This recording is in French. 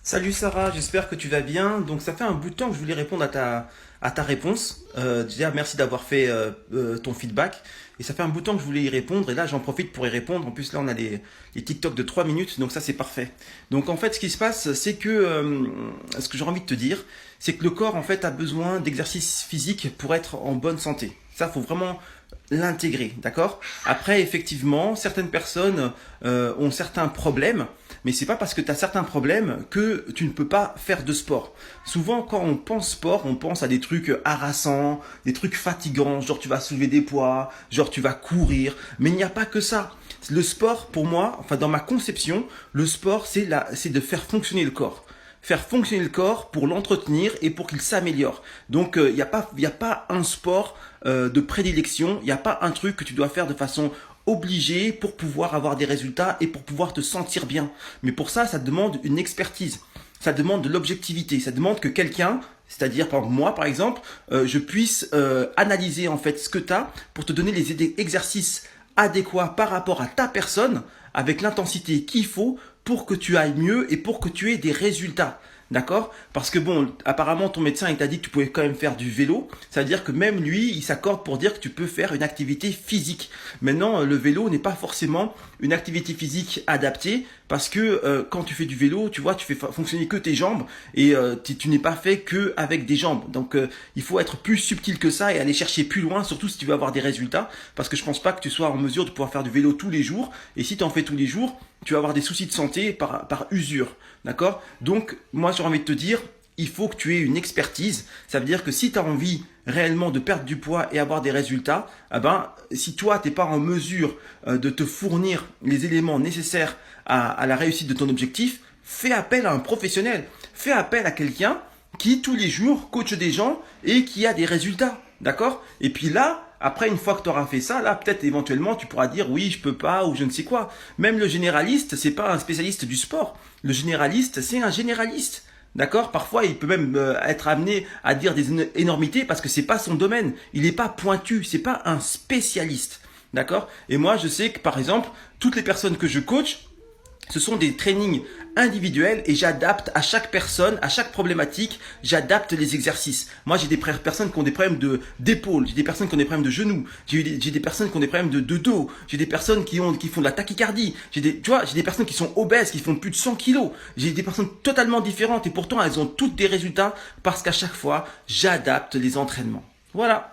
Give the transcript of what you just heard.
Salut Sarah, j'espère que tu vas bien. Donc ça fait un bout de temps que je voulais répondre à ta réponse. Déjà merci d'avoir fait ton feedback. Et ça fait un bout de temps que je voulais y répondre et là j'en profite pour y répondre. En plus là on a les TikTok de 3 minutes, donc ça c'est parfait. Donc en fait ce qui se passe c'est que ce que j'ai envie de te dire, c'est que le corps en fait a besoin d'exercice physique pour être en bonne santé. Ça faut vraiment l'intégrer, d'accord? Après effectivement certaines personnes ont certains problèmes. Mais c'est pas parce que tu as certains problèmes que tu ne peux pas faire de sport. Souvent, quand on pense sport, on pense à des trucs harassants, des trucs fatigants, genre tu vas soulever des poids, genre tu vas courir. Mais il n'y a pas que ça. Le sport, pour moi, enfin dans ma conception, le sport, c'est de faire fonctionner le corps. Faire fonctionner le corps pour l'entretenir et pour qu'il s'améliore. Donc, y a pas un sport de prédilection, il n'y a pas un truc que tu dois faire de façon obligée pour pouvoir avoir des résultats et pour pouvoir te sentir bien. Mais pour ça, ça demande une expertise. Ça demande de l'objectivité. Ça demande que quelqu'un, c'est-à-dire par exemple, moi par exemple, je puisse analyser en fait ce que tu as pour te donner les exercices adéquats par rapport à ta personne avec l'intensité qu'il faut pour que tu ailles mieux et pour que tu aies des résultats. D'accord? Parce que bon, apparemment ton médecin il t'a dit que tu pouvais quand même faire du vélo. Ça veut dire que même lui, il s'accorde pour dire que tu peux faire une activité physique. Maintenant, le vélo n'est pas forcément une activité physique adaptée parce que quand tu fais du vélo, tu vois, tu fais fonctionner que tes jambes et tu n'es pas fait que avec des jambes. Donc il faut être plus subtil que ça et aller chercher plus loin, surtout si tu veux avoir des résultats. Parce que je pense pas que tu sois en mesure de pouvoir faire du vélo tous les jours. Et si tu en fais tous les jours, tu vas avoir des soucis de santé par usure. D'accord? Donc, moi, j'ai envie de te dire, il faut que tu aies une expertise. Ça veut dire que si tu as envie réellement de perdre du poids et avoir des résultats, eh ben, si toi, tu n'es pas en mesure de te fournir les éléments nécessaires à la réussite de ton objectif, fais appel à un professionnel. Fais appel à quelqu'un qui, tous les jours, coach des gens et qui a des résultats. D'accord? Et puis là, après, une fois que tu auras fait ça, là, peut-être éventuellement, tu pourras dire oui, je peux pas ou je ne sais quoi. Même le généraliste, c'est pas un spécialiste du sport. Le généraliste, c'est un généraliste. D'accord? Parfois, il peut même être amené à dire des énormités parce que c'est pas son domaine. Il n'est pas pointu, c'est pas un spécialiste. D'accord? Et moi, je sais que par exemple, toutes les personnes que je coach, ce sont des trainings individuels et j'adapte à chaque personne, à chaque problématique, j'adapte les exercices. Moi, j'ai des personnes qui ont des problèmes d'épaule, j'ai des personnes qui ont des problèmes de genoux, j'ai des personnes qui ont des problèmes de dos, j'ai des personnes qui font de la tachycardie, tu vois, j'ai des personnes qui sont obèses, qui font plus de 100 kilos, j'ai des personnes totalement différentes et pourtant elles ont toutes des résultats parce qu'à chaque fois, j'adapte les entraînements. Voilà.